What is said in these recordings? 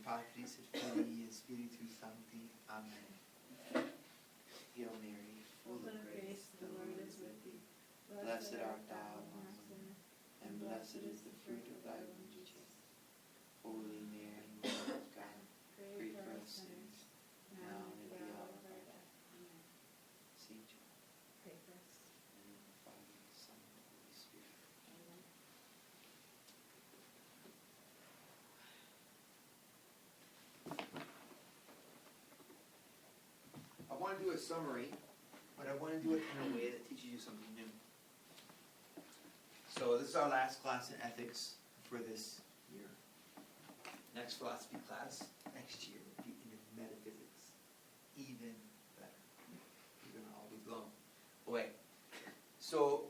Patris et Filii et Spiritus Sancti. Amen. Hail Mary, full of grace, the Lord is with thee. Blessed art thou among women, and blessed is the fruit of thy womb, Jesus. Holy Mary, Mother of God, pray for us sinners, now and at the hour of our death. Amen. Saint John, Pray for us. in the name of the Father, the Son, and the Holy Spirit. Amen. I want to do a summary, but I want to do it in a way that teaches you something new. So this is our last class in ethics for this year. Next philosophy class next year will be into metaphysics. Even better. You're going to all be blown away. So,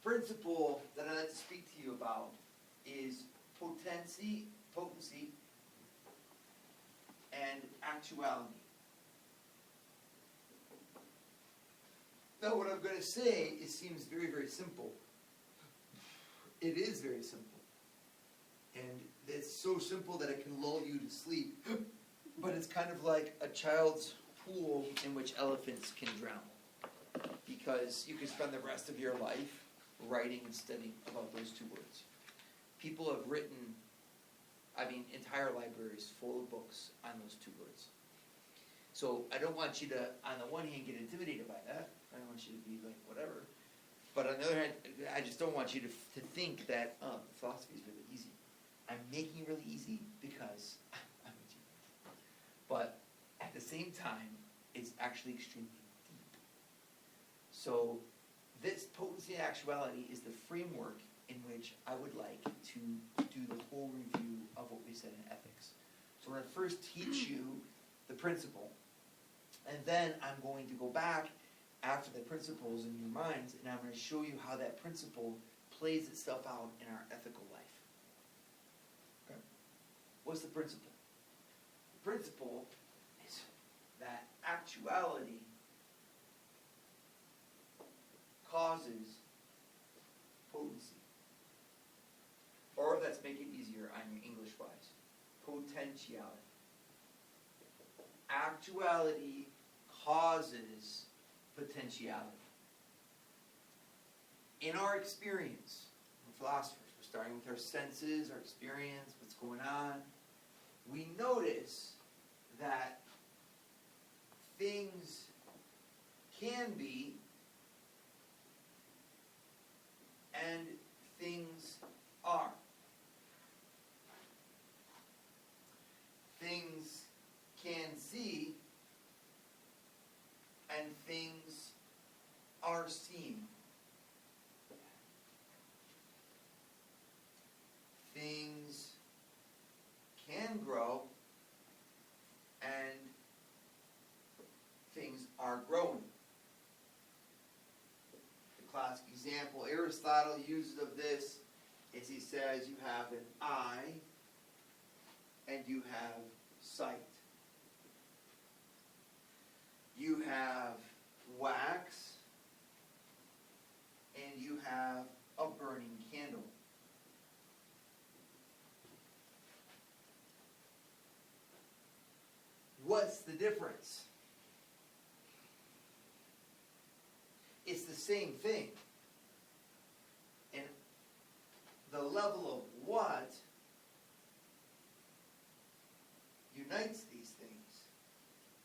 principle that I'd like to speak to you about is potency, and actuality. Now, what I'm going to say, it seems very, very simple. It is very simple. And it's so simple that it can lull you to sleep. But it's kind of like a child's pool in which elephants can drown. Because you can spend the rest of your life writing and studying about those two words. People have written, entire libraries full of books on those two words. So I don't want you to, on the one hand, get intimidated by that. I don't want you to be like, whatever. But on the other hand, I just don't want you to think that, philosophy is really easy. I'm making it really easy because I'm a genius. But at the same time, it's actually extremely deep. So this potency and actuality is the framework in which I would like to do the whole review of what we said in ethics. So we're going to first teach you the principle, and then I'm going to go back after the principles in your minds, and I'm going to show you how that principle plays itself out in our ethical life. Okay? What's the principle? The principle is that actuality causes potency. Or let's make it easier, I'm English-wise. Potentiality. Actuality causes potentiality. In our experience, we're philosophers, we're starting with our senses, our experience, what's going on. We notice that things can be and things are. Things can see and things are seen. Things can grow and things are growing. The classic example Aristotle uses of this is he says you have an eye and you have sight. You have wax and you have a burning candle. What's the difference? It's the same thing. And the level of what unites these things.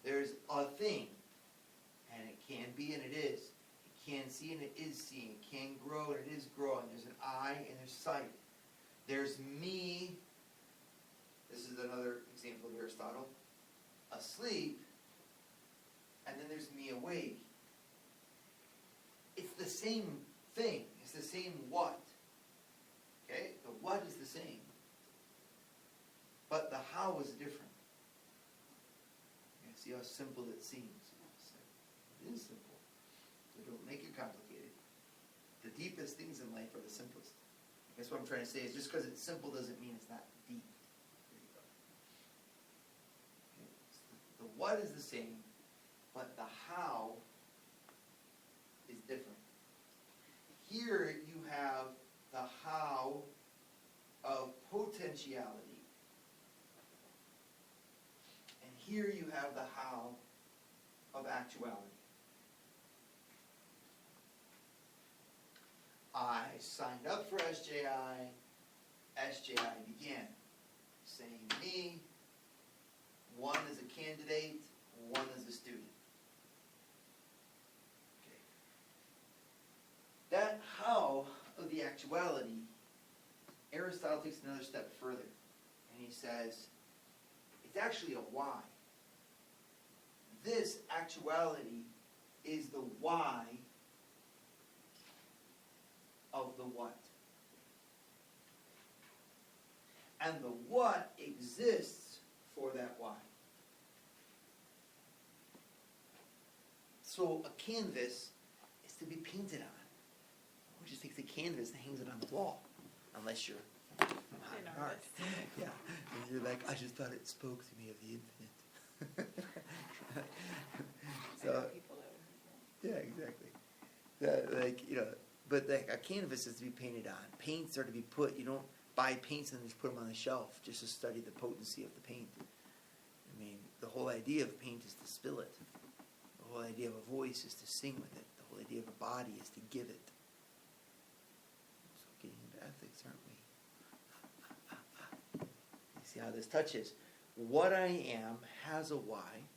There's a thing, and it can be and it is. It can see and it is seeing. It can grow and it is growing. There's an eye and there's sight. There's me. This is another example of Aristotle. Asleep, and then there's me awake. It's the same thing. It's the same what. Okay? The what is the same. But the how is different. You see how simple it seems. It is simple. So don't make it complicated. The deepest things in life are the simplest. That's what I'm trying to say is just because it's simple doesn't mean it's not deep. The what is the same, but the how is different. Here you have the how of potentiality. here you have the how of actuality. I signed up for SJI. SJI began. Same me. One is a candidate, one is a student. Okay. That how of the actuality, Aristotle takes another step further. And he says, it's actually a why. This actuality is the why of the what. And the what exists for that why. So a canvas is to be painted on. Or just takes a canvas and hangs it on the wall. Unless you're art. Yeah. And you're like, I just thought it spoke to me of the infinite. So, yeah, exactly. But like a canvas is to be painted on. Paints are to be put, you don't buy paints and just put them on the shelf just to study the potency of the paint. I mean, the whole idea of paint is to spill it. The whole idea of a voice is to sing with it. The whole idea of a body is to give it. So getting into ethics, aren't we? You see how this touches? What I am has a why,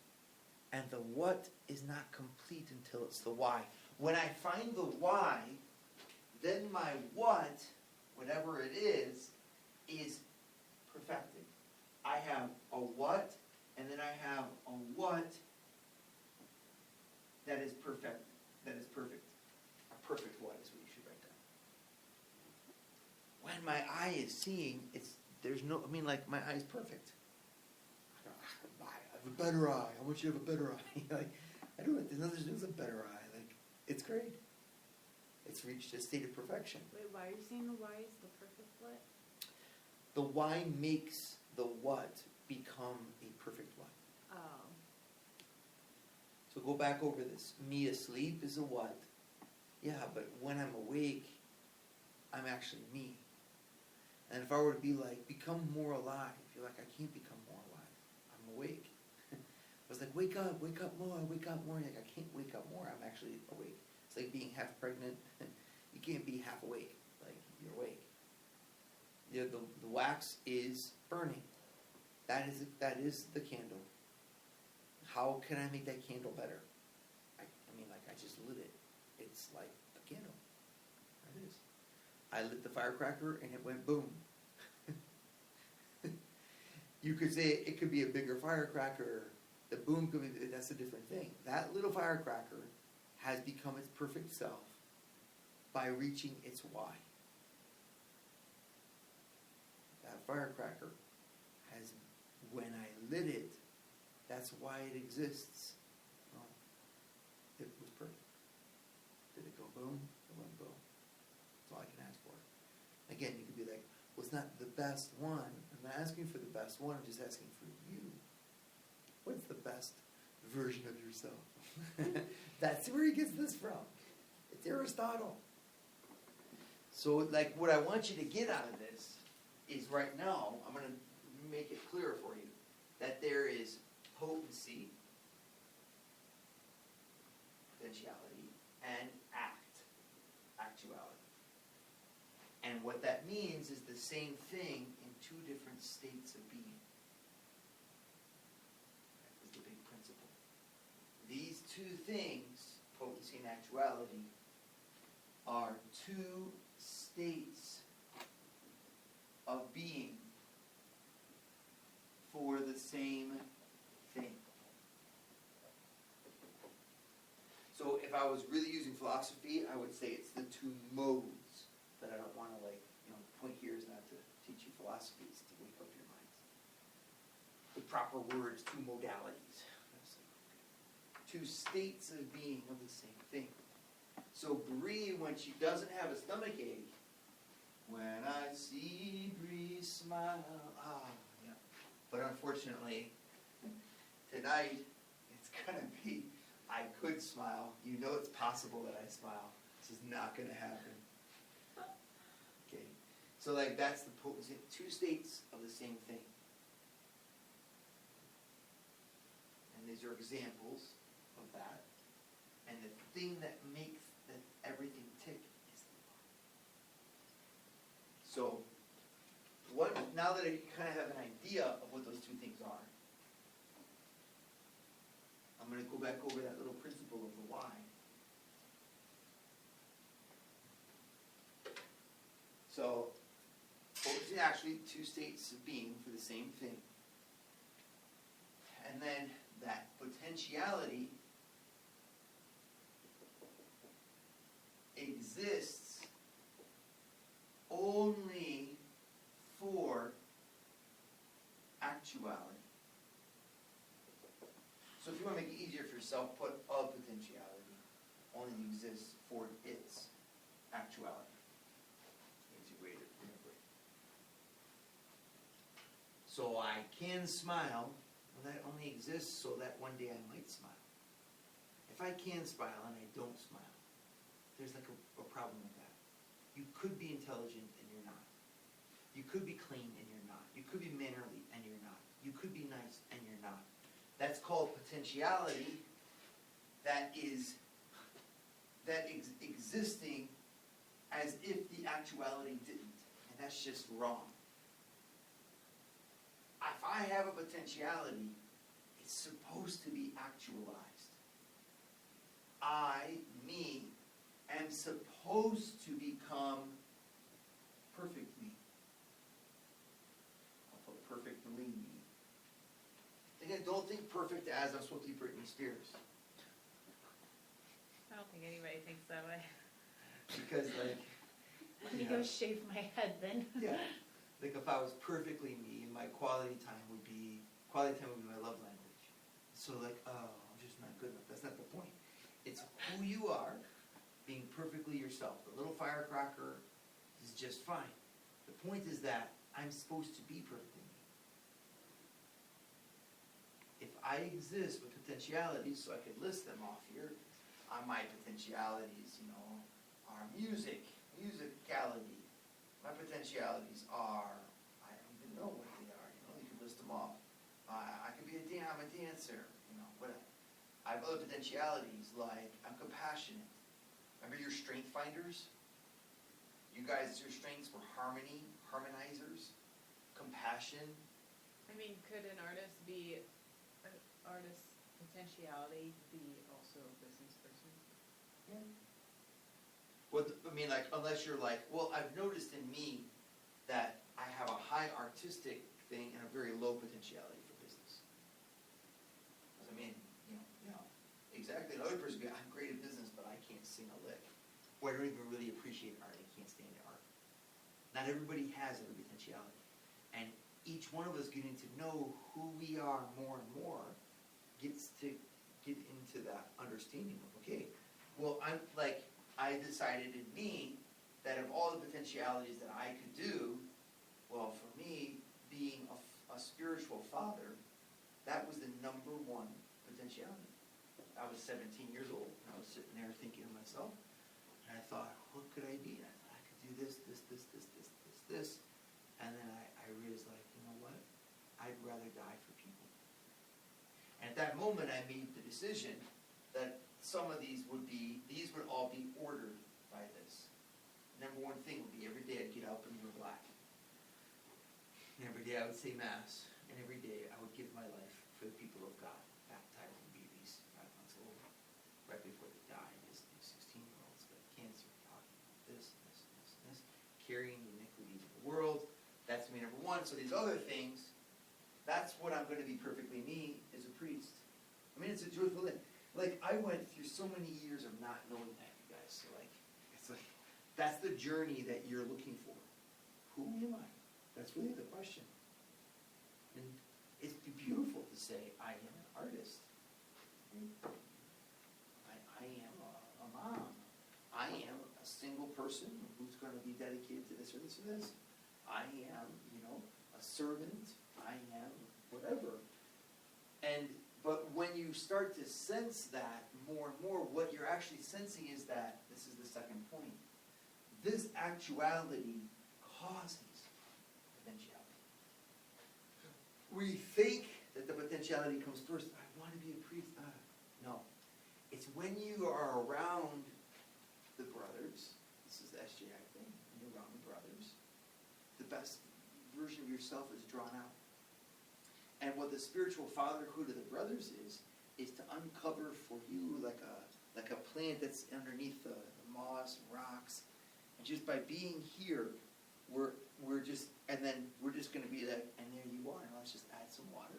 and the what is not complete until it's the why. When I find the why, then my what, whatever it is perfected. I have a what, and then I have a what that is perfect. That is perfect. A perfect what is what you should write down. When my eye is seeing, my eye is perfect. I have a better eye. I want you to have a better eye. There's nothing to do with a better eye. It's great. It's reached a state of perfection. Wait, why are you saying the why is the perfect what? The why makes the what become a perfect what. Oh. So go back over this. Me asleep is a what? Yeah, but when I'm awake, I'm actually me. And if I were to be like, become more alive, you're like, I can't become more alive. I'm awake. I was like, wake up more, wake up more. You're like, I can't wake up more. I'm actually awake. It's like being half pregnant. You can't be half awake. Like, you're awake. The wax is burning. That is the candle. How can I make that candle better? I just lit it. It's like a candle. There it is. I lit the firecracker and it went boom. You could say it could be a bigger firecracker. The boom could be, that's a different thing. That little firecracker has become its perfect self by reaching its why. That firecracker has, when I lit it, that's why it exists. Well, it was perfect. Did it go boom? It went boom. That's all I can ask for. Again, you could be like, well, it's not the best one. I'm not asking for the best one. I'm just asking for you. What's the best version of yourself? That's where he gets this from. It's Aristotle. So, what I want you to get out of this is right now, I'm going to make it clearer for you, that there is potency, potentiality, and actuality. And what that means is the same thing in two different states of being. That is the big principle. These two things, potency and actuality, are two states of being for the same thing. So if I was really using philosophy, I would say it's the two modes. But I don't want to point here is not to teach you philosophy, it's to wake up your minds. The proper word is two modalities. Two states of being of the same thing. So Bree, when she doesn't have a stomach ache, when I see Bree smile, yeah. But unfortunately, tonight, it's going to be, I could smile. You know it's possible that I smile. This is not going to happen. Okay. So that's the potency. Two states of the same thing. these are examples of that. And the thing that makes that everything tick is the why. So, now that you kind of have an idea of what those two things are, I'm going to go back over that little principle of the why. So, both are actually two states of being for the same thing. And then that potentiality exists only for actuality. So if you want to make it easier for yourself, put a potentiality only exists for its actuality. Easy way to remember it. So I can smile, well, that only exists so that one day I might smile. If I can smile and I don't smile, there's like a problem with that. You could be intelligent and you're not. You could be clean and you're not. You could be mannerly and you're not. You could be nice and you're not. That's called potentiality that is existing as if the actuality didn't. And that's just wrong. If I have a potentiality, it's supposed to be actualized. I, me, am supposed to become perfect me. I'll put perfectly me. Again, don't think perfect as I'm supposed to be Britney Spears. I don't think anybody thinks that way. Because, like, Let me go shave my head then. yeah. Like, if I was perfectly me, my quality time would be my love language. So, like, oh, I'm just not good enough. That's not the point. It's who you are, being perfectly yourself. The little firecracker is just fine. The point is that I'm supposed to be perfectly me. If I exist with potentialities, so I could list them off here, my potentialities, are musicality. My potentialities are, I don't even know what they are, you can list them off. I could be I'm a dancer, whatever. I have other potentialities, like I'm compassionate. Remember your strength finders? You guys, your strengths were harmonizers, compassion. I mean, could an artist's potentiality be also a business person? Yeah. Well, unless you're like, well, I've noticed in me that I have a high artistic thing and a very low potentiality for business. Exactly. Another person could be, I'm great at business, but I can't sing a lick. Or I don't even really appreciate art. I can't stand art. Not everybody has every potentiality. And each one of us getting to know who we are more and more gets to get into that understanding of, okay, well, I decided in me that of all the potentialities that I could do, well, for me, being a spiritual father, that was the number one potentiality. I was 17 years old, and I was sitting there thinking to myself, and I thought, what could I be? And I thought, I could do this, and then I realized, you know what? I'd rather die for people. And at that moment, I made the decision that some of these would all be ordered by this. Number one thing would be every day I'd get up and wear black. And every day I would say Mass, and every day I would give my life for the people of God, baptizing babies 5 months old, right before they died, as 16-year-olds got cancer, talking about this, carrying the iniquities of the world. That's me, number one. So these other things, that's what I'm going to be perfectly me as a priest. It's a joyful thing. I went through so many years of not knowing that, you guys. So that's the journey that you're looking for. Who am I? That's really the question. And it's beautiful to say, I am an artist. I am a mom. I am a single person who's going to be dedicated to this or this or this. I am, a servant. I am whatever. But when you start to sense that more and more, what you're actually sensing is that, this is the second point, this actuality causes potentiality. We think that the potentiality sexuality comes first. I want to be a priest. No. It's when you are around the brothers, this is the SJI thing, when you're around the brothers, the best version of yourself is drawn out. And what the spiritual fatherhood of the brothers is to uncover for you like a plant that's underneath the moss and rocks. And just by being here, we're just going to be like, and there you are, and let's just add some water.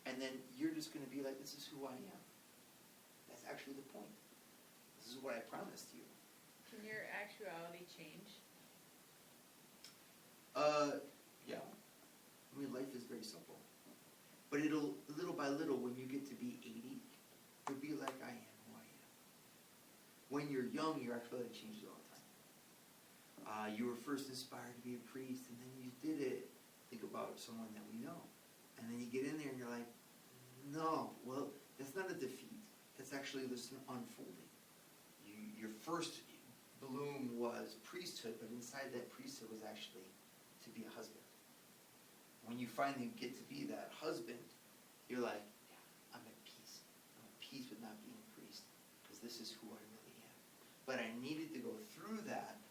And then you're just going to be like, this is who I am. That's actually the point. This is what I promised you. Can your actuality change? Yeah. I mean, life is very simple. But it'll, little by little, when you get to be 80, you'll be like, I am who I am. When you're young, your actuality changes all the time. You were first inspired to be a priest, and then you did it. Think about someone that we know. And then you get in there and you're like, no, well, that's not a defeat. That's actually just an unfolding. Your first bloom was priesthood, but inside that priesthood was actually to be a husband. When you finally get to be that husband, you're like, yeah, I'm at peace. I'm at peace with not being a priest, because this is who I really am. But I needed to go through that,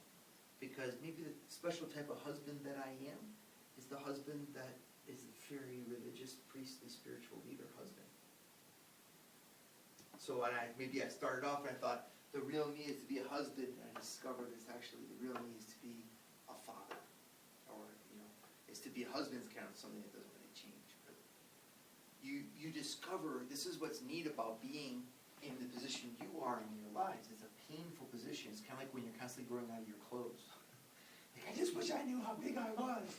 because maybe the special type of husband that I am is the husband that is a very religious, priestly, spiritual leader husband. So when I started off and I thought, the real me is to be a husband, and I discovered it's actually the real me is to be a father. Or, is to be a husband is kind of something that doesn't really change. But you discover, this is what's neat about being in the position you are in your lives. It's a painful position. It's kind of like when you're constantly growing out of your clothes. Like, I just wish I knew how big I was.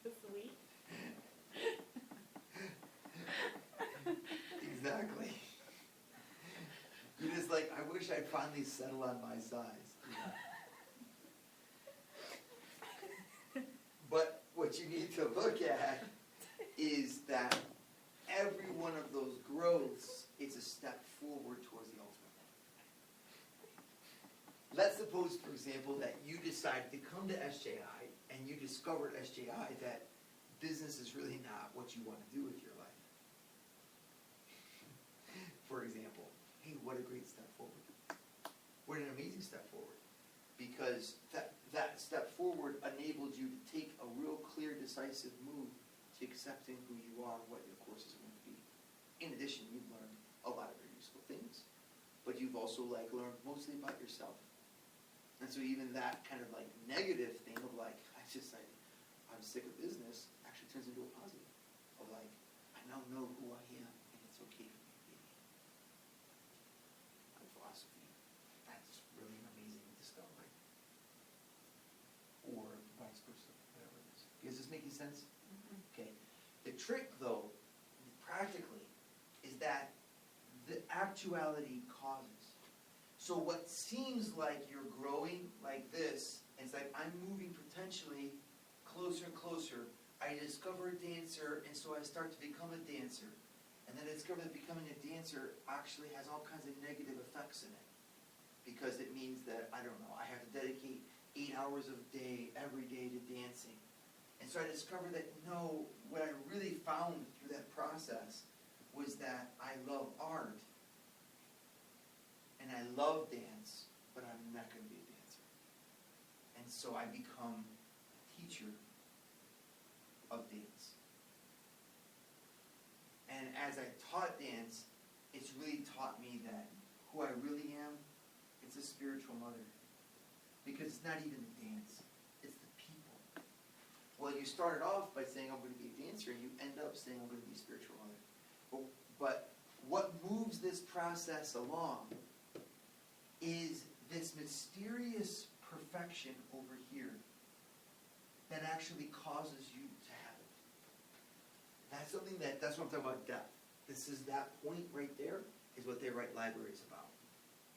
Sweet. Exactly. You're just like, I wish I'd finally settle on my size. But what you need to look at is that every one of those growths is a step forward towards the ultimate. Let's suppose, for example, that you decide to come to SJI and you discovered SJI that business is really not what you want to do with your life. For example, hey, what a great step forward. What an amazing step forward. Because that step forward enabled you to take a real clear, decisive move to accepting who you are, what your course is going to be. In addition, you've learned a lot of very useful things, but you've also learned mostly about yourself. And so even that kind of negative thing of I'm sick of business actually turns into a positive of I now know who I am, and it's okay for me to be me. My philosophy, that's really an amazing discovery. Or vice versa, whatever it is. Is this making sense? Mm-hmm. Okay. The trick, though, practically, is that the actuality causes. So what seems like you're growing like this, it's like I'm moving potentially closer and closer. I discover a dancer, and so I start to become a dancer. And then I discover that becoming a dancer actually has all kinds of negative effects in it. Because it means that, I have to dedicate 8 hours of day, every day to dancing. And so I discovered that, no, what I really found through that process was that I love art, and I love dance, but I'm not going to be a dancer. And so I become a teacher of dance. And as I taught dance, it's really taught me that who I really am, it's a spiritual mother. Because it's not even the dance, it's the people. Well, you started off by saying I'm going to be a dancer, and you end up saying I'm going to be a spiritual mother. But what moves this process along is this mysterious perfection over here that actually causes you to have it. That's that's what I'm talking about depth. This is that point right there is what they write libraries about.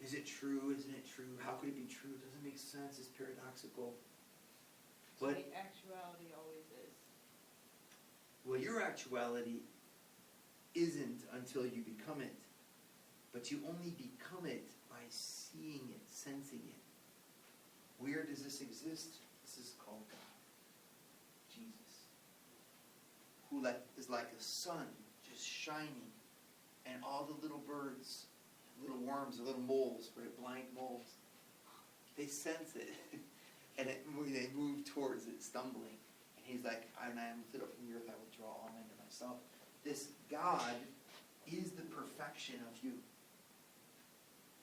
Is it true? Isn't it true? How could it be true? Does it make sense? It's paradoxical. So But the actuality always is. well, your actuality isn't until you become it. But you only become it by seeing it, sensing it. Where does this exist? This is called God. Jesus. like a sun just shining, and all the little birds, little worms, or little moles, right, blind moles, they sense it, and they move towards it, stumbling. And he's like, "And I am lifted up from the earth, I will draw all men to myself." This God is the perfection of you.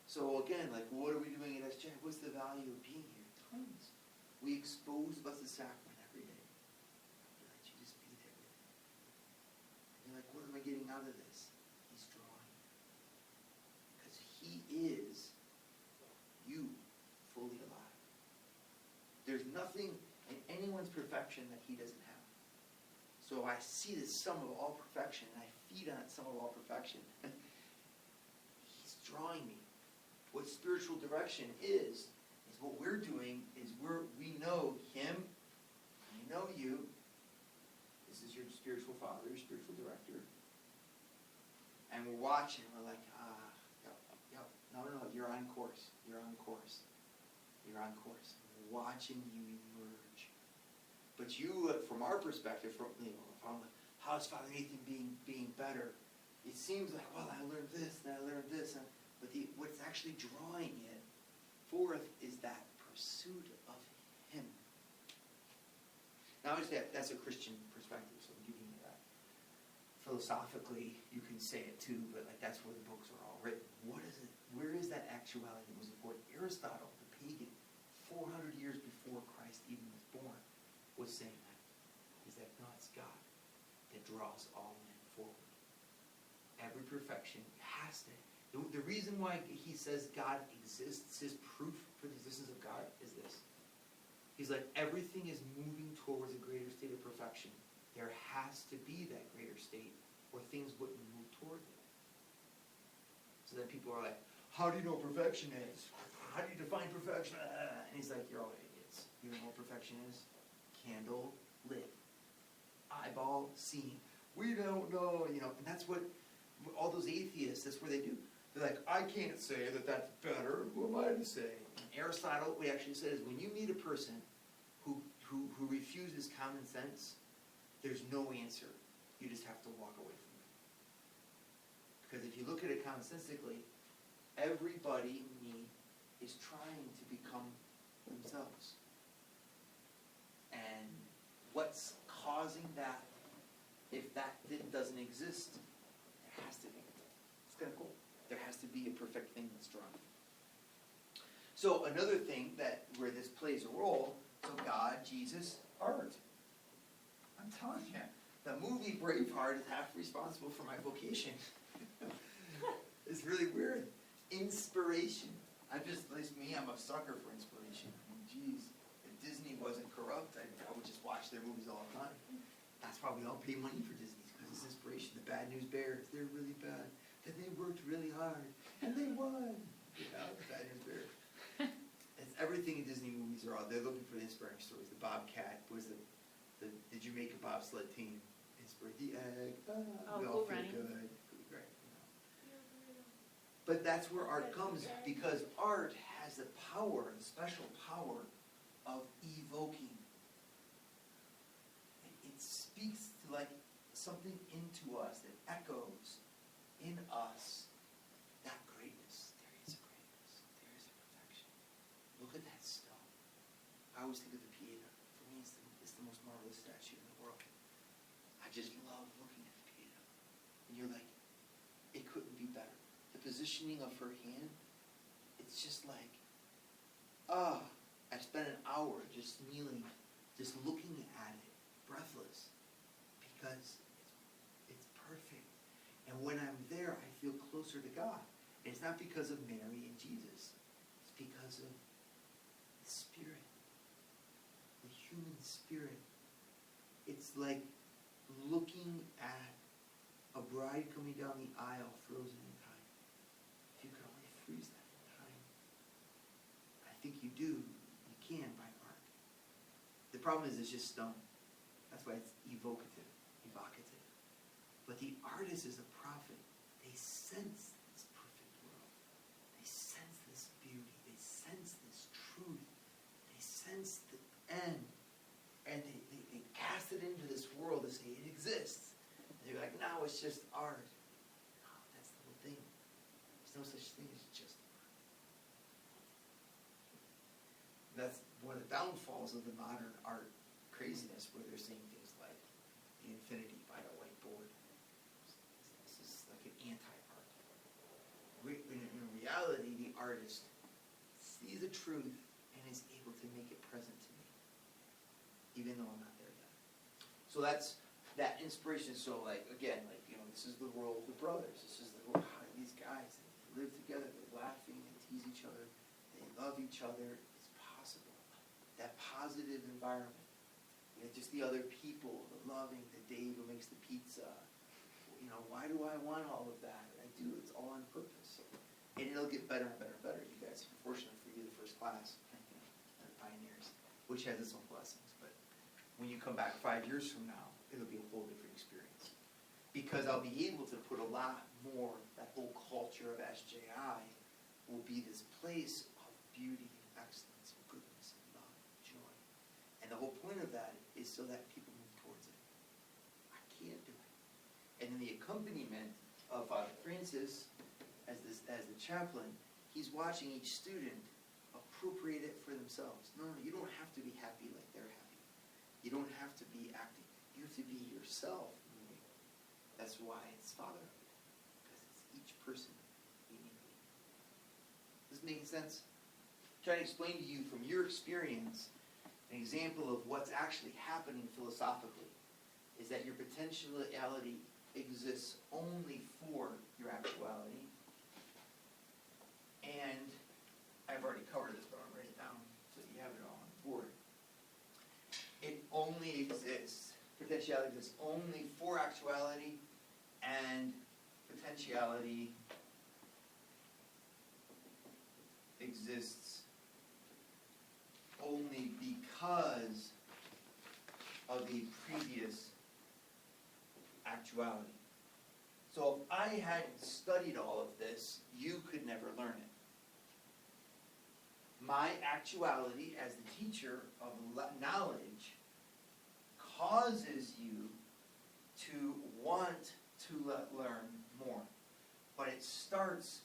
So again, like, what are we doing at SJ? What's the value of being here? Tons. We expose Blessed Sacrament every day. We let you just be there with me. And you're like, what am I getting out of this? He's drawing. Because he is you fully alive. There's nothing in anyone's perfection that he doesn't have. So I see the sum of all perfection, and I feed on that sum of all perfection. He's drawing me. What spiritual direction is what we're doing is we know him, we know you. This is your spiritual father, your spiritual director. And we're watching, we're like, yep, no, you're on course, you're on course. You're on course. We're watching you emerge. But you, from our perspective, from how's Father Nathan being better? It seems like, well, I learned this, and I learned this, but what's actually drawing it forth is that pursuit of him. Now, obviously, that's a Christian perspective, so I'm giving you that. Philosophically, you can say it too, but like that's where the books are all written. What is it? Where is that actuality that was important? Aristotle, the pagan, 400 years before Christ even was born, was saying that. He's like, no, it's God that draws all men forward. Every perfection has to. The reason why he says God exists, his proof for the existence of God is this. He's like, everything is moving towards a greater state of perfection. There has to be that greater state, or things wouldn't move towards it. So then people are like, how do you know what perfection is? How do you define perfection? And he's like, you're all idiots. You know what perfection is? Candle lit. Eyeball seen. We don't know, and that's what all those atheists, that's what they do. They're like, I can't say that that's better. Who am I to say? And Aristotle, what he actually says, when you meet a person who refuses common sense, there's no answer. You just have to walk away from it. Because if you look at it commonsensically, everybody in me is trying to become themselves. And what's causing that, if that doesn't exist, there has to be. It's kind of cool. There has to be a perfect thing that's drawn. So another thing where this plays a role, so God, Jesus, art. I'm telling you, the movie Braveheart is half responsible for my vocation. It's really weird. Inspiration. At least me, I'm a sucker for inspiration. I mean, geez, if Disney wasn't corrupt, I would just watch their movies all the time. That's why we all pay money for Disney, because it's inspiration. The Bad News Bears, they're really bad. And they worked really hard, and they won. The Bad News Bears. It's everything in Disney movies they're looking for the inspiring stories. The Bobcat was the Jamaica bobsled team. Inspired the egg. We all feel good. Right, But that's where art comes, because art has the power, the special power of evoking. It speaks to like something into us that echoes in us that greatness. There is a greatness. There is a perfection. Look at that stone. I always think of the Pieta. For me, it's the most marvelous statue in the world. I just love looking at the Pieta. And you're like, it couldn't be better. The positioning of her hand, it's just like, I spent an hour just kneeling, just looking at it, breathless, because it's perfect. And when I'm there, I feel closer to God. And it's not because of Mary and Jesus. It's because of the Spirit, the human spirit. It's like looking at a bride coming down the aisle frozen in time. If you could only freeze that in time. I think you do. You can by art. The problem is it's just stone. That's why it's evocative. But the artist is a prophet. They sense this perfect world. They sense this beauty. They sense this truth. They sense the end. And they cast it into this world to say it exists. examples of the modern art craziness where they're saying things like the infinity by a whiteboard. This is like an anti-art. In reality, the artist sees a truth and is able to make it present to me, even though I'm not there yet. So that's that inspiration. So like again, like this is the role of the brothers. This is the role of these guys. They live together. They're laughing. They tease each other. They love each other. It's possible. That positive environment. Just the other people, the loving, the Dave who makes the pizza. Why do I want all of that? I do. It's all on purpose. And it'll get better and better and better. You guys, fortunately for you, the first class, are pioneers, which has its own blessings. But when you come back 5 years from now, it'll be a whole different experience. Because I'll be able to put a lot more, that whole culture of SJI will be this place of beauty and excellence and goodness and love and joy. And the whole point of that is so that people move towards it. I can't do it. And then the accompaniment of Father Francis as the chaplain, he's watching each student appropriate it for themselves. No, you don't have to be happy like they're happy. You don't have to be acting. You have to be yourself. That's why it's fatherhood, because it's each person uniquely. Does this make sense? I'm trying to explain to you from your experience an example of what's actually happening philosophically is that your potentiality exists only for your actuality. And I've already covered this, but I'll write it down so you have it all on board. It only exists, potentiality exists only for actuality, and potentiality exists only because of the previous actuality. So if I hadn't studied all of this, you could never learn it. My actuality as the teacher of knowledge causes you to want to learn more. But it starts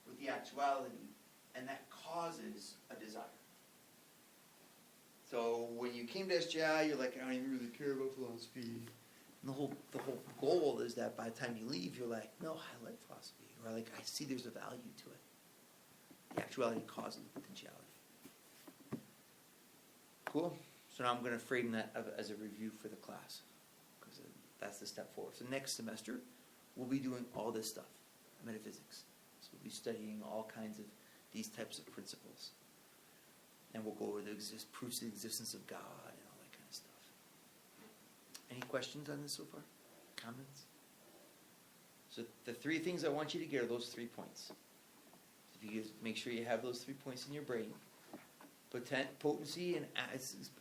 with the actuality, and that causes a desire. So when you came to SJI, you're like, I don't even really care about philosophy. And the whole goal is that by the time you leave, you're like, no, I like philosophy. Or like, I see there's a value to it. The actuality causes the potentiality. Cool? So now I'm going to frame that as a review for the class, because that's the step forward. So next semester, we'll be doing all this stuff, metaphysics. So we'll be studying all kinds of these types of principles. And we'll go over the proofs of the existence of God and all that kind of stuff. Any questions on this so far? Comments? So the three things I want you to get are those 3 points. If you just make sure you have those 3 points in your brain. Potency and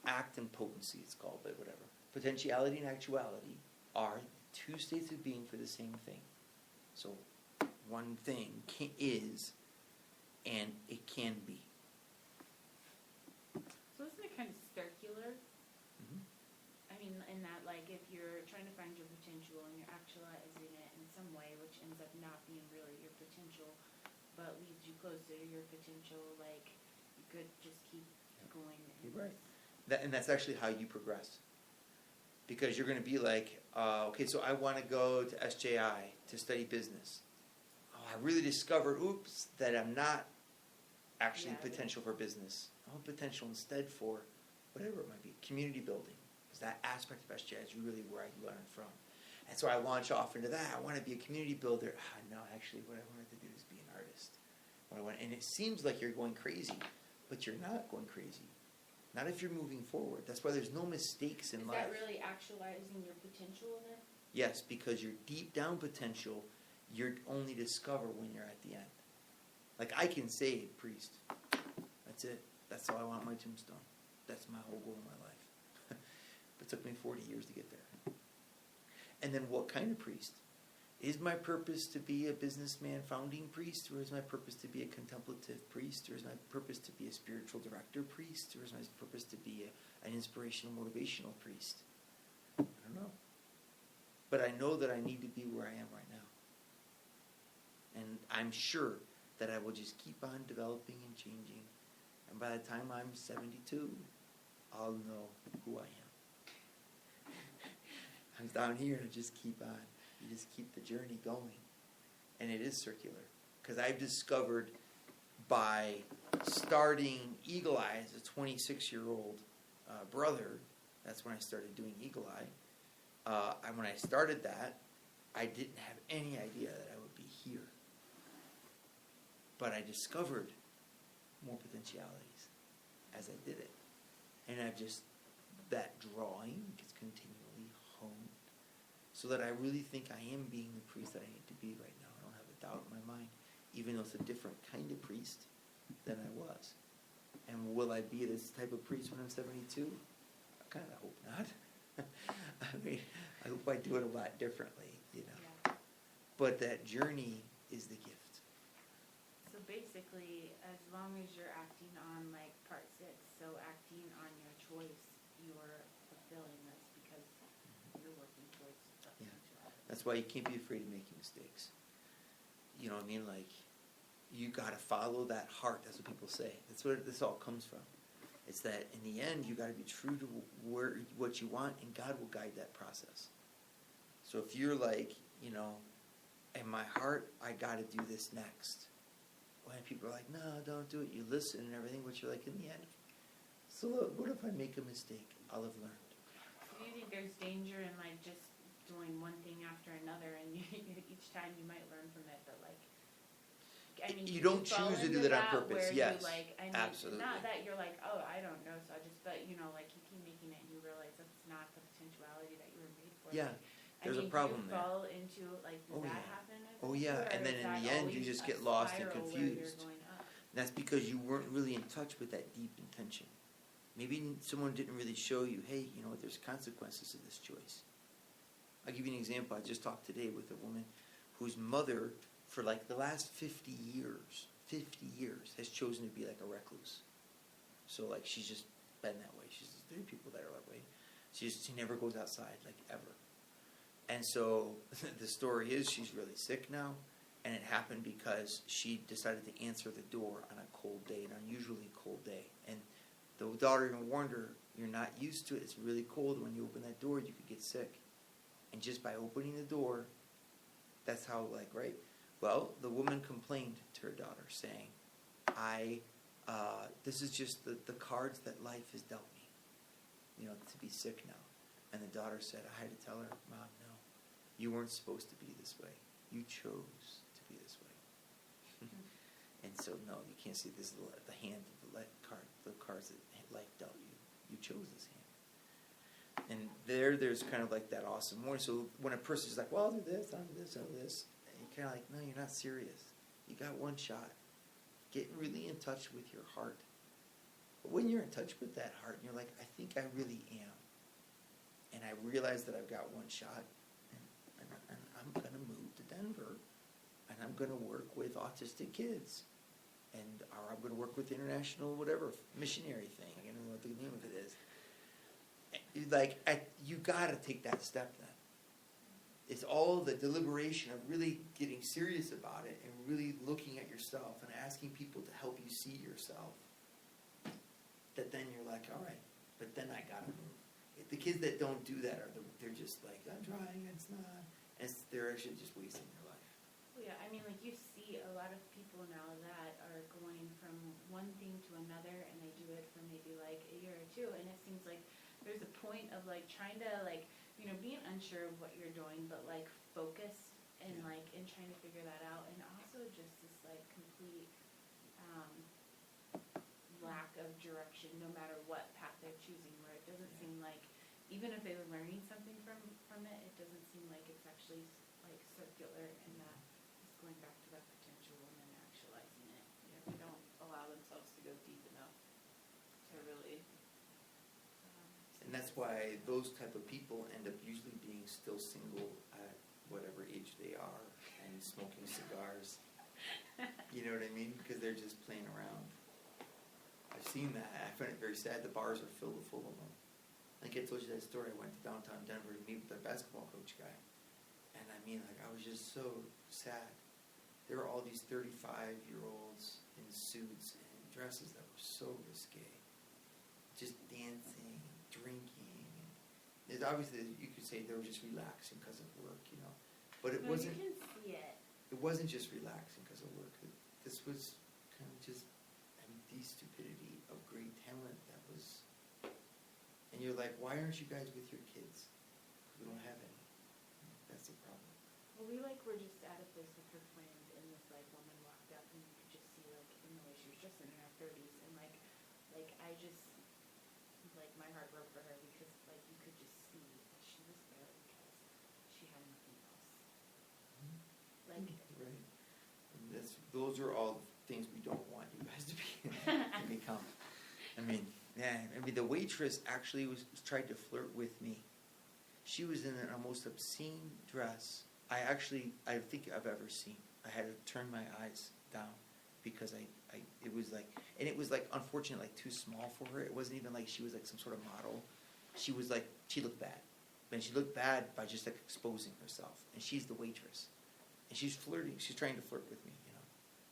act and potency, it's called, but whatever. Potentiality and actuality are two states of being for the same thing. So one thing is, and it can be. So isn't it kind of circular? Mm-hmm. I mean, in that, like, if you're trying to find your potential and you're actualizing it in some way, which ends up not being really your potential, but leads you closer to your potential, like, you could just keep going. You're right. And that's actually how you progress. Because you're going to be like, okay, so I want to go to SJI to study business. Oh, I really discovered, that I'm not actually potential for business. I want potential instead for whatever it might be, community building. Because that aspect of SJI is really where I learn from. And so I launch off into that. I want to be a community builder. No, actually, what I wanted to do is be an artist. And it seems like you're going crazy, but you're not going crazy. Not if you're moving forward. That's why there's no mistakes in life. Is that really actualizing your potential in it? Yes, because your deep down potential, you're only discover when you're at the end. Like I can say priest. That's it. That's all I want on my tombstone. That's my whole goal in my life. But it took me 40 years to get there. And then what kind of priest? Is my purpose to be a businessman founding priest, or is my purpose to be a contemplative priest, or is my purpose to be a spiritual director priest, or is my purpose to be an inspirational, motivational priest? I don't know. But I know that I need to be where I am right now. And I'm sure that I will just keep on developing and changing. And by the time I'm 72, I'll know who I am. I'm down here and I just keep on. You just keep the journey going. And it is circular. Because I've discovered by starting Eagle Eye as a 26-year-old brother, that's when I started doing Eagle Eye. And when I started that, I didn't have any idea that I would be here. But I discovered more potentialities as I did it. And I've just, that drawing gets continually honed so that I really think I am being the priest that I need to be right now. I don't have a doubt in my mind, even though it's a different kind of priest than I was. And will I be this type of priest when I'm 72? I kind of hope not. I mean, I hope I do it a lot differently, you know. Yeah. But that journey is the gift. So basically, as long as you're acting on like part 6, so acting on your choice, you're fulfilling this because you're working towards that Yeah. potentiality. That's why you can't be afraid of making mistakes. You know what I mean? Like, you got to follow that heart. That's what people say. That's where this all comes from. It's that in the end, you got to be true to what you want, and God will guide that process. So if you're like, you know, in my heart, I got to do this next. When people are like, no, don't do it. You listen and everything, but you're like, in the end, so look, what if I make a mistake? I'll have learned. So do you think there's danger in like just doing one thing after another, and each time you might learn from it, but like, I mean, You do don't fall choose to do into that on purpose, where yes, you like, I mean, absolutely. not that you're like, oh, I don't know, so I just, but you know, like you keep making it and you realize that's not the potentiality that you were made for. Yeah, Like, there's I mean, a problem do you there. fall into like, does Oh, that yeah. happen? Oh, yeah, and then in the end, you just get lost and confused. And that's because you weren't really in touch with that deep intention. Maybe someone didn't really show you, hey, you know what, there's consequences to this choice. I'll give you an example. I just talked today with a woman whose mother, for like the last 50 years, has chosen to be like a recluse. So like she's just been that way. There are people that are that way. She never goes outside, like ever. And so the story is she's really sick now. And it happened because she decided to answer the door on a cold day, an unusually cold day. And the daughter even warned her, you're not used to it. It's really cold. When you open that door, you could get sick. And just by opening the door, that's how, like, right? Well, the woman complained to her daughter, saying, this is just the cards that life has dealt me, you know, to be sick now. And the daughter said, I had to tell her, Mom, no, you weren't supposed to be this way. You chose to be this way. And so, no, you can't see this is the hand of the cards that life dealt you. You chose this hand. And there's kind of like that awesome morning. So when a person's like, well, I'll do this, I'll do this, I'll do this, and you're kind of like, no, you're not serious. You got one shot. Get really in touch with your heart. But when you're in touch with that heart, and you're like, I think I really am. And I realize that I've got one shot, and I'm going to move to Denver, and I'm going to work with autistic kids. Or I'm going to work with international whatever missionary thing. I don't know what the name of it is. Like, you got to take that step then. It's all the deliberation of really getting serious about it and really looking at yourself and asking people to help you see yourself. That then you're like, all right, but then I got to move. The kids that don't do that they're just like, I'm trying, it's not. And they're actually just wasting their life. Well, yeah, I mean, like you see a lot of people now that are going from one thing to another, and they do it for maybe like a year or two, and it seems like there's a point of like trying to like, you know, being unsure of what you're doing, but like focus and like and trying to figure that out, and also just this like complete lack of direction, no matter what path they're choosing, where it doesn't seem like, even if they were learning something from it, it doesn't seem like it's actually like circular, and that it's going back to that potential and then actualizing it. Yeah, they don't allow themselves to go deep enough to really. And that's why those type of people end up usually being still single at whatever age they are and smoking cigars. You know what I mean? Because they're just playing around. I've seen that. I find it very sad. The bars are filled full of them. Like I told you that story. I went to downtown Denver to meet with the basketball coach guy. And I mean, like, I was just so sad. There were all these 35-year-olds in suits and dresses that were so risque. just dancing, drinking. It's obviously, you could say they were just relaxing because of work, you know. But it No, wasn't. you can see it. It wasn't just relaxing because of work. This was kind of just empty stupidity of great talent that was. And you're like, why aren't you guys with your kids? We don't have any. That's the problem. Well, we were just at a place with her friend, and this woman walked up, and you could just see in the way she was just in her 30s, and I just my heart broke for her because you could just see that she was there because she had nothing else. Right. And those are all the things we don't want you guys to be to become. I mean, the waitress actually tried to flirt with me. She was in an almost obscene dress. I think I've ever seen. I had to turn my eyes down because it was unfortunately too small for her. It wasn't even like she was some sort of model. She looked bad. And she looked bad by just exposing herself. And she's the waitress. And she's flirting. She's trying to flirt with me, you know.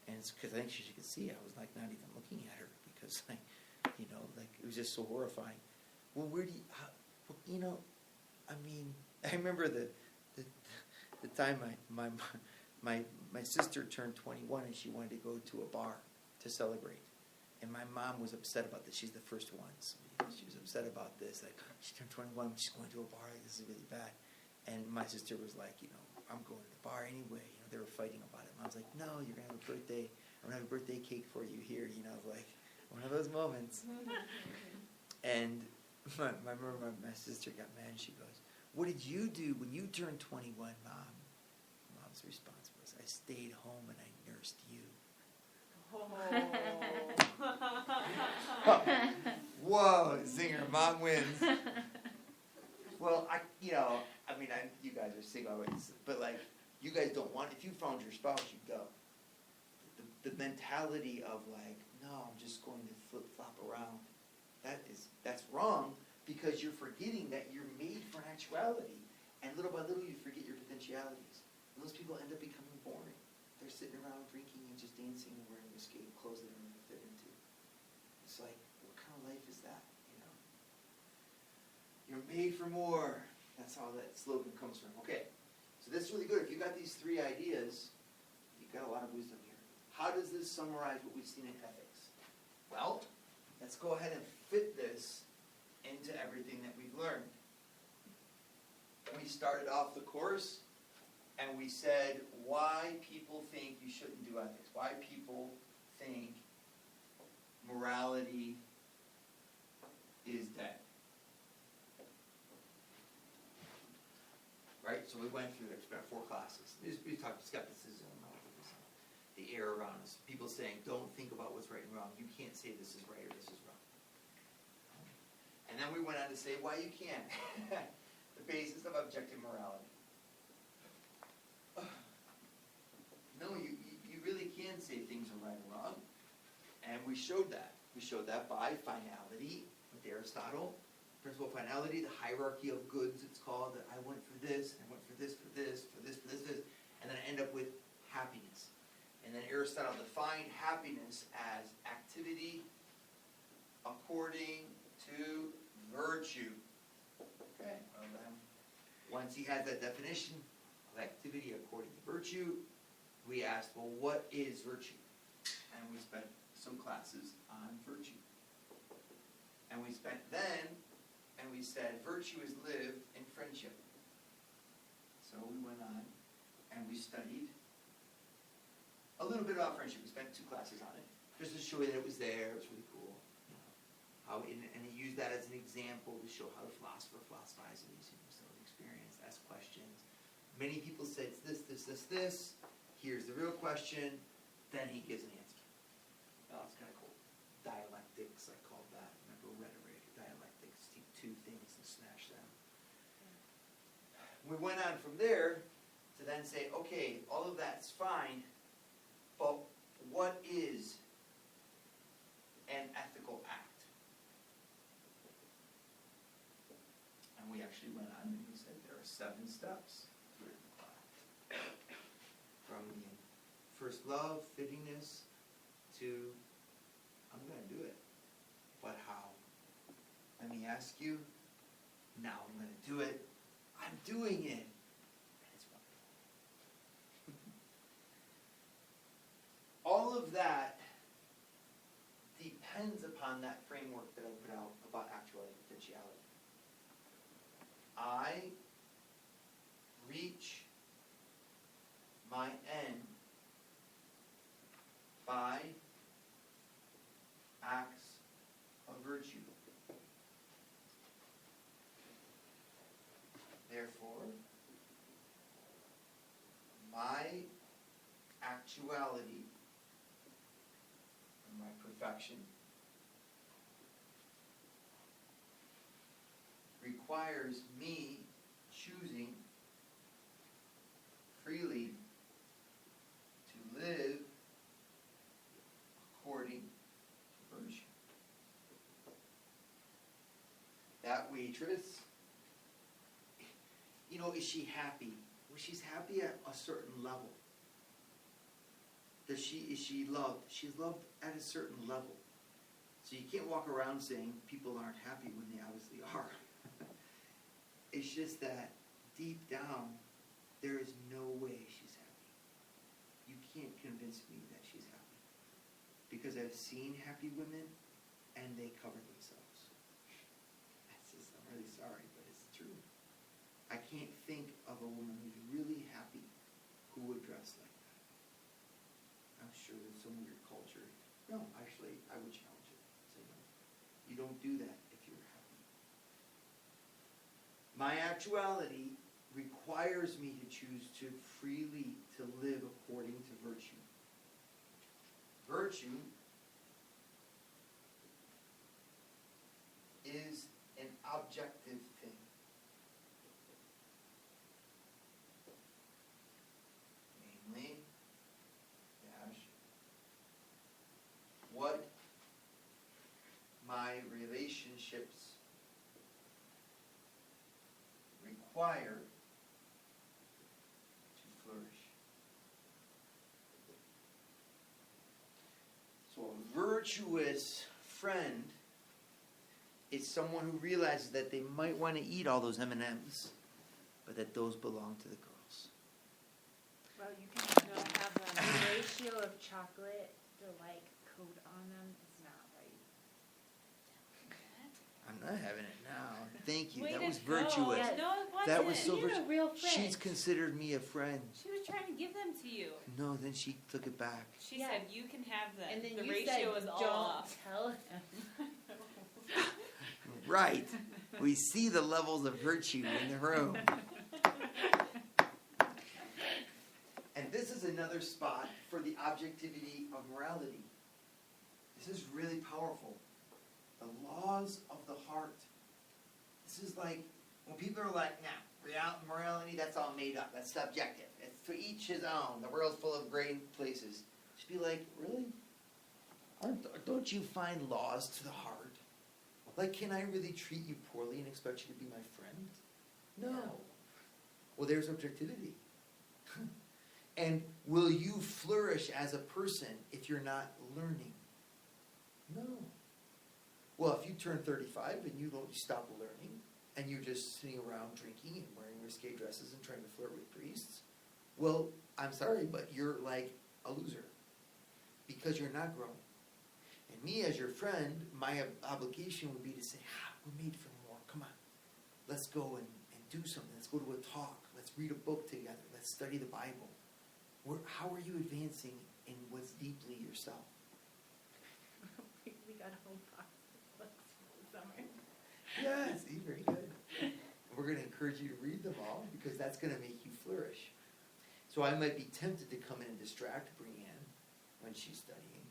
And it's because I think she could see I was not even looking at her because it was just so horrifying. Well, I remember the time my sister turned 21 and she wanted to go to a bar to celebrate. And my mom was upset about this. She's the first one. So she was upset about this. She turned 21, she's going to a bar. This is really bad. And my sister was like, I'm going to the bar anyway. They were fighting about it. Mom's like, no, you're going to have a birthday. I'm going to have a birthday cake for you here. One of those moments. And I remember my sister got mad and she goes, what did you do when you turned 21, Mom? Mom's response was, I stayed home and I nursed you. Whoa, zinger, Mom wins. Well, you guys are single, but you guys don't want, if you found your spouse, you'd go. The mentality of no, I'm just going to flip-flop around, that's wrong because you're forgetting that you're made for an actuality, and little by little you forget your potentialities. And those people end up becoming boring. They're sitting around drinking and just dancing and wearing escape clothes they don't even fit into. It's what kind of life is that, You're made for more. That's how that slogan comes from. Okay, so this is really good. If you got these 3 ideas, you've got a lot of wisdom here. How does this summarize what we've seen in ethics? Well, let's go ahead and fit this into everything that we've learned. We started off the course and we said why people think you shouldn't do ethics, why people think morality is dead. Right? So we went through it. We spent 4 classes. We talked skepticism, the air around us. People saying, don't think about what's right and wrong. You can't say this is right or this is wrong. And then we went on to say why you can. The basis of objective morality. No, you really can say things are right or wrong. And we showed that. We showed that by finality with Aristotle. Principle of finality, the hierarchy of goods, it's called, that I went for this, I went for this, for this, for this, for this, for this, and then I end up with happiness. And then Aristotle defined happiness as activity according to virtue. Okay, well then, once he had that definition of activity according to virtue, we asked, well, what is virtue? And we spent some classes on virtue. And we spent then, and we said, virtue is lived in friendship. So we went on, and we studied a little bit about friendship. We spent 2 classes on it, just to show you that it was there. It was really cool. And he used that as an example to show how the philosopher philosophizes, so experience, ask questions. Many people say it's this, this, this, this. Here's the real question. Then he gives an answer. Oh, it's kind of cool. Dialectics, I call that. Remember rhetoric, dialectics. Take 2 things and smash them. We went on from there to then say, okay, all of that's fine, but what is an ethical act? And we actually went on and we said there are 7 steps to an ethical act. From the first love, fittingness, to I'm going to do it, but how? ask you, now I'm going to do it. I'm doing it. And it's wonderful. All of that depends upon that framework that I put out about actuality and potentiality. I reach my end by acts of virtue. Therefore, my actuality and my perfection requires me choosing freely to live according to virtue. That waitress, is she happy? Well, she's happy at a certain level. Is she loved? She's loved at a certain level. So you can't walk around saying people aren't happy when they obviously are. It's just that deep down, there is no way she's happy. You can't convince me that she's happy. Because I've seen happy women, and they cover themselves. I'm really sorry, but it's true. I can't think of a woman who's really happy who would dress like that. I'm sure there's some weird culture. No, actually, I would challenge it. Say no. You don't do that if you're happy. My actuality requires me to choose to freely to live according to virtue. Virtue is an objective thing. Namely, what my relationships require to flourish. So a virtuous friend is someone who realizes that they might want to eat all those M&Ms, but that those belong to the girls. Well, you can have the ratio of chocolate, the coat on them is not right. I'm not having it now. Thank you. Way That to was go. virtuous. Yeah, No, it wasn't. That was so You're a virtuous. real friend. She's considered me a friend. She was trying to give them to you. No, then she took it back. She Yeah. said, you can have them. And then the you ratio said, is all don't off. tell him. Right. We see the levels of virtue in the room. And this is another spot for the objectivity of morality. This is really powerful. The laws of the heart. This is like, when people are like, nah, morality, that's all made up. That's subjective. It's to each his own. The world's full of great places. Just be like, really? Don't you find laws to the heart? Like, can I really treat you poorly and expect you to be my friend? No. Well, there's objectivity. And will you flourish as a person if you're not learning? No. Well, if you turn 35 and you stop learning, and you're just sitting around drinking and wearing risque dresses and trying to flirt with priests, well, I'm sorry, but you're like a loser. Because you're not growing. And me as your friend, my obligation would be to say, we're made for more. Come on. Let's go and do something. Let's go to a talk. Let's read a book together. Let's study the Bible. How are you advancing in what's deeply yourself? We got a whole box of books for the summer. Yeah, see, very good. We're going to encourage you to read them all because that's going to make you flourish. So I might be tempted to come in and distract Brianne when she's studying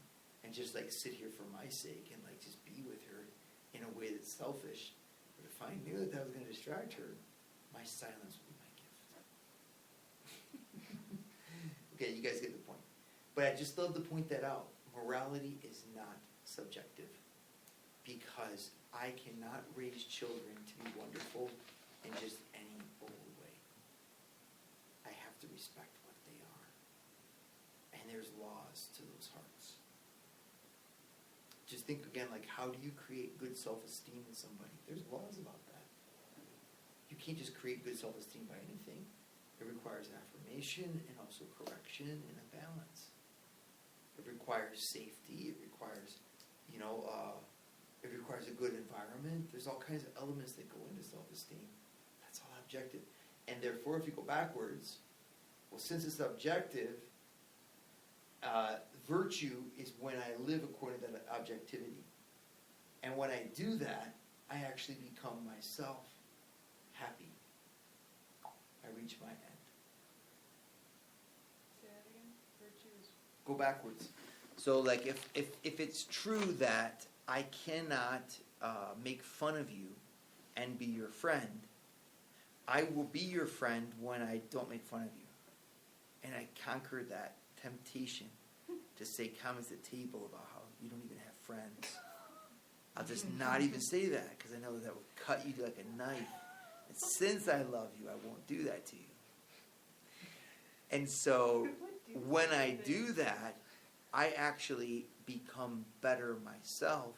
and just sit here for my sake and just be with her in a way that's selfish. But if I knew that was going to distract her, my silence would be my gift. Okay, you guys get the point. But I just love to point that out. Morality is not subjective because I cannot raise children to be wonderful in just any old way. I have to respect what they are. And there's laws to those hearts. just think again, like, how do you create good self-esteem in somebody? There's laws about that. You can't just create good self-esteem by anything. It requires affirmation and also correction and a balance. It requires safety. It requires, it requires a good environment. There's all kinds of elements that go into self-esteem. That's all objective. And therefore, if you go backwards, well, since it's objective, virtue is when I live according to that objectivity. And when I do that, I actually become myself happy. I reach my end. Say that again? Virtue is. Go backwards. So, like, if it's true that I cannot make fun of you and be your friend, I will be your friend when I don't make fun of you. And I conquer that temptation to say comments at the table about how you don't even have friends. I'll just not even say that because I know that will cut you like a knife. And since I love you, I won't do that to you. And so when I do that, I actually become better myself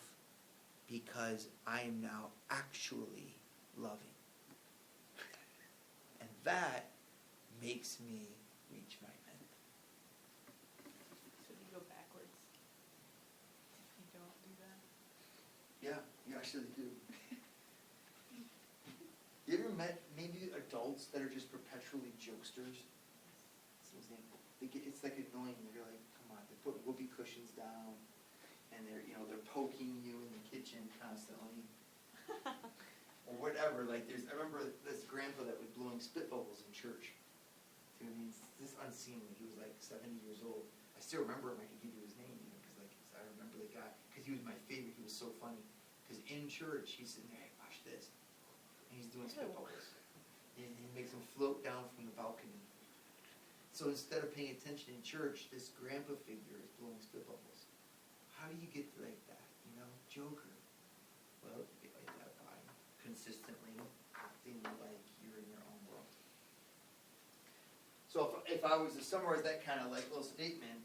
because I am now actually loving. And that makes me reach my end. So you go backwards. If you don't do that. Yeah, you actually do. You ever met maybe adults that are just perpetually jokesters? It's like annoying. You're like, come on, they put whoopee cushions down, and they're poking you in the kitchen constantly, or whatever. Like I remember this grandpa that was blowing spit bubbles in church. I mean, this unseemly. He was like 70 years old. I still remember him. I can give you his name because I remember the guy because he was my favorite. He was so funny because in church he's sitting there, hey, watch this, and he's doing spit bubbles, and he makes them float down from the balcony. So instead of paying attention in church, this grandpa figure is blowing spit bubbles. How do you get like that? Joker. Well, you get like that by consistently acting like you're in your own world. So if I was to summarize that kind of like little statement,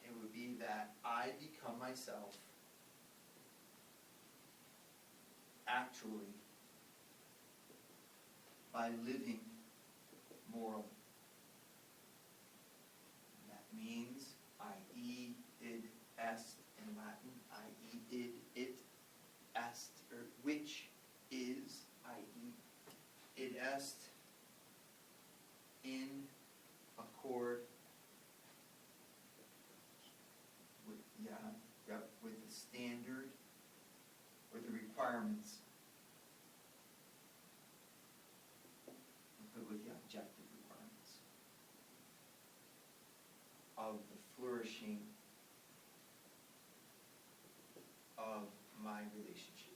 it would be that I become myself actually by living morally. Means I.e. id est in Latin, i.e. id it est, or which is, i.e. id est in accord with with the standard or the requirements, but with the objective requirements of the flourishing of my relationships.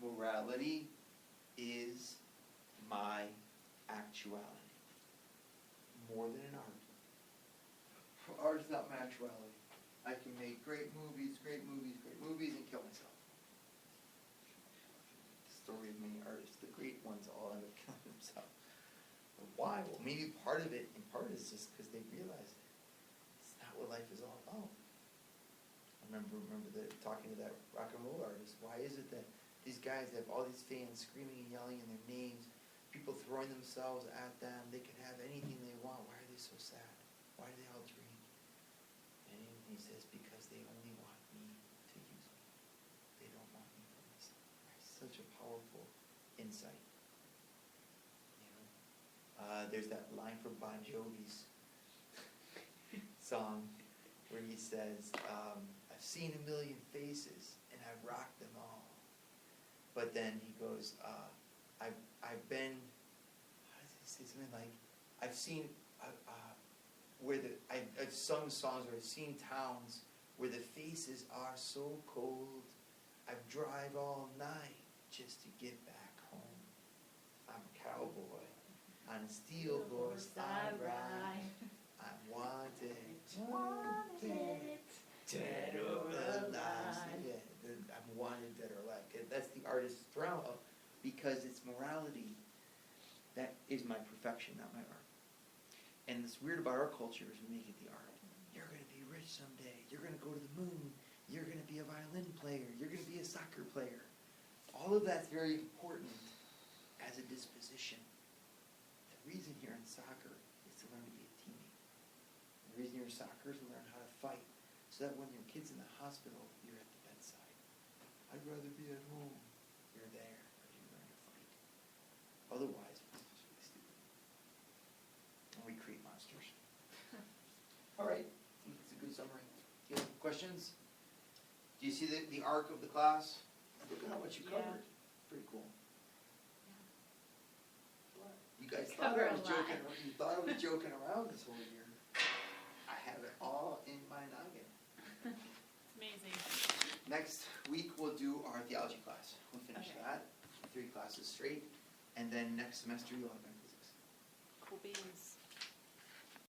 Morality is my actuality. More than an art. Art is not my actuality. I can make great movies, and kill myself. The story of many artists, the great ones all end up killing themselves. But why? Well, maybe part of it, in part, is just because they realize it's not what life is all about. I remember talking to that rock and roll artist. Why is it that these guys have all these fans screaming and yelling in their names, people throwing themselves at them, they can have anything they want. Why are they so sad? Why do they all drink? And he says, because they only want me to use me. They don't want me for myself. Such a powerful insight. There's that line from Bon Jovi's song where he says, I've seen a million faces and I've rocked them all. But then he goes, I've been, how does he say something like, I've seen, I've sung songs where I've seen towns where the faces are so cold, I drive all night just to get back home. I'm a cowboy, on a steel horse I ride, I'm wanted, dead or alive. Yeah, I'm wanted, dead or alive. That's the artist's drama, because it's morality that is my perfection, not my art. And it's weird about our culture is we make it the art. You're going to be rich someday. You're going to go to the moon. You're going to be a violin player. You're going to be a soccer player. All of that's very important as a disposition. The reason you're in soccer is to learn to be a teammate. The reason you're in soccer is to learn how to fight. So that when your kid's in the hospital, you're at the bedside. I'd rather be at home. You're there because you learn to fight. Otherwise, it's just really stupid. And we create monsters. All right. I think it's a good summary. Do you have questions? Do you see the arc of the class? Look at how much you Yeah. covered. Pretty cool. You guys We thought cover I a was lot. joking. You thought I was joking around this whole year. I have it all in my noggin. It's amazing. Next week we'll do our theology class. We'll finish Okay. that, 3 classes straight, and then next semester you'll have my physics. Cool beans.